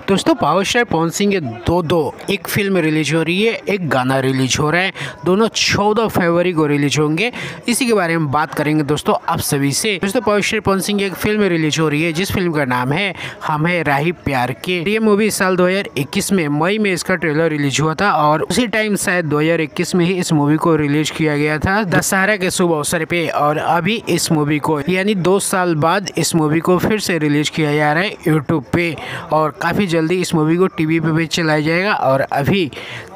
दोस्तों power star Pawan Singh के दो एक फिल्म रिलीज हो रही है, एक गाना रिलीज हो रहा है। दोनों 14 फरवरी को रिलीज होंगे। इसी के बारे में बात करेंगे दोस्तों आप सभी से। दोस्तों पावर स्टार पवन सिंह की एक फिल्म रिलीज हो रही है जिस फिल्म का नाम है हम है राही प्यार के। ये मूवी साल 2021 में मई में इसका ट्रेलर रिलीज हुआ था और उसी टाइम शायद 2021 में ही इस मूवी को रिलीज किया गया था दशहरा के शुभ अवसर पे। और अभी इस मूवी को यानी 2 साल बाद इस मूवी को फिर से रिलीज किया जा रहा है यूट्यूब पे और काफ़ी जल्दी इस मूवी को टीवी पे भी चलाया जाएगा। और अभी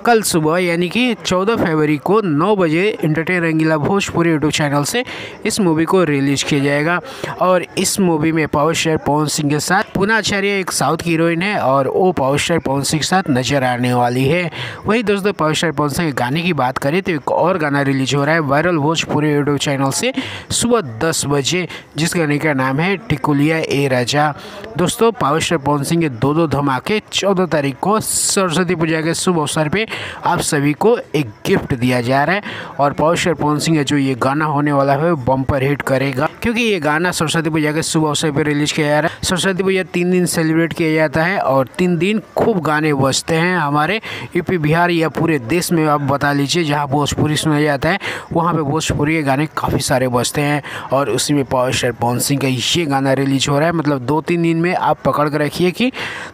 कल सुबह यानी कि 14 फरवरी को 9 बजे एंटरटेन रंगीला भोजपुरी यूट्यूब चैनल से इस मूवी को रिलीज किया जाएगा। और इस मूवी में पावर स्टार पवन सिंह के साथ पूना आचार्य एक साउथ की हीरोइन है और वो पावर स्टार पवन सिंह के साथ नजर आने वाली है। वही दोस्तों पावर स्टार पवन सिंह के गाने की बात करें तो एक और गाना रिलीज हो रहा है वायरल भोजपुरी यूट्यूब चैनल से सुबह 10 बजे, जिस गाने का नाम है टिकुलिया ए राजा। दोस्तों पावर स्टार पवन सिंह के दो धमाके 14 तारीख को सरस्वती पूजा के शुभ अवसर पे आप सभी को एक गिफ्ट दिया जा रहा है। और पावर स्टार पवन सिंह का जो ये गाना होने वाला है बम्पर हिट करेगा, क्योंकि ये गाना सरस्वती पूजा के शुभ अवसर पे रिलीज किया जा रहा है। सरस्वती पूजा 3 दिन सेलिब्रेट किया जाता है और 3 दिन खूब गाने बजते हैं हमारे यूपी बिहार या पूरे देश में। आप बता लीजिए जहाँ भोजपुरी सुना जाता है वहाँ पे भोजपुरी के गाने काफ़ी सारे बजते हैं और उसी में पावर स्टार पवन सिंह का ये गाना रिलीज हो रहा है। मतलब 2-3 दिन में आप पकड़ कर रखिए कि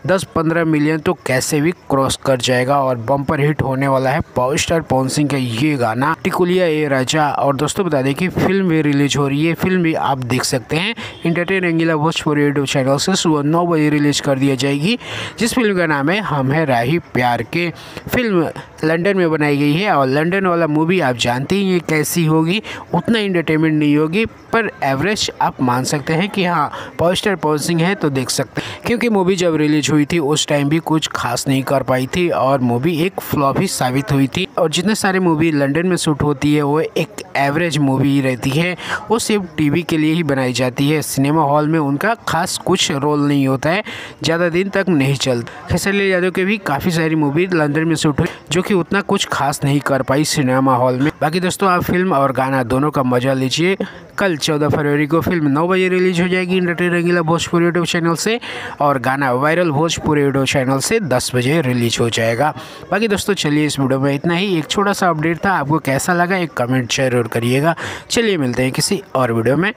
10-15 मिलियन तो कैसे भी क्रॉस कर जाएगा और बम्पर हिट होने वाला है पावर स्टार पवन सिंह का ये गाना टिकुलिया ए राजा। और दोस्तों बता दें कि फिल्म भी रिलीज हो रही है, फिल्म भी आप देख सकते हैं एंटरटेन रंगीला भोजपुरी यूट्यूब चैनल से सुबह 9 बजे रिलीज कर दिया जाएगी, जिस फिल्म का नाम है हम है राही प्यार के। फिल्म लंदन में बनाई गई है और लंदन वाला मूवी आप जानते ही हैं कैसी होगी, उतना एंटरटेनमेंट नहीं होगी पर एवरेज आप मान सकते हैं कि हाँ पावर स्टार पवन सिंह है तो देख सकते हैं। क्योंकि मूवी जब रिलीज हुई थी उस टाइम भी कुछ खास नहीं कर पाई थी और मूवी एक फ्लॉप ही साबित हुई थी। और जितने सारे मूवी लंदन में शूट होती है वो एक एवरेज मूवी रहती है, वो सिर्फ टीवी के लिए ही बनाई जाती है। सिनेमा हॉल में उनका खास कुछ रोल नहीं होता है, ज़्यादा दिन तक नहीं चलता। खेसारी यादव के भी काफ़ी सारी मूवी लंदन में शूट हुई जो कि उतना कुछ खास नहीं कर पाई सिनेमा हॉल में। बाकी दोस्तों आप फिल्म और गाना दोनों का मजा लीजिए। कल 14 फरवरी को फिल्म 9 बजे रिलीज हो जाएगी एंटरटेन रंगीला भोजपुरी यूट्यूब चैनल से और गाना वायरल भोजपुरी यूट्यूब चैनल से 10 बजे रिलीज हो जाएगा। बाकी दोस्तों चलिए इस वीडियो में इतना ही, एक छोटा सा अपडेट था। आपको कैसा लगा एक कमेंट जरूर करिएगा। चलिए मिलते हैं किसी और वीडियो में।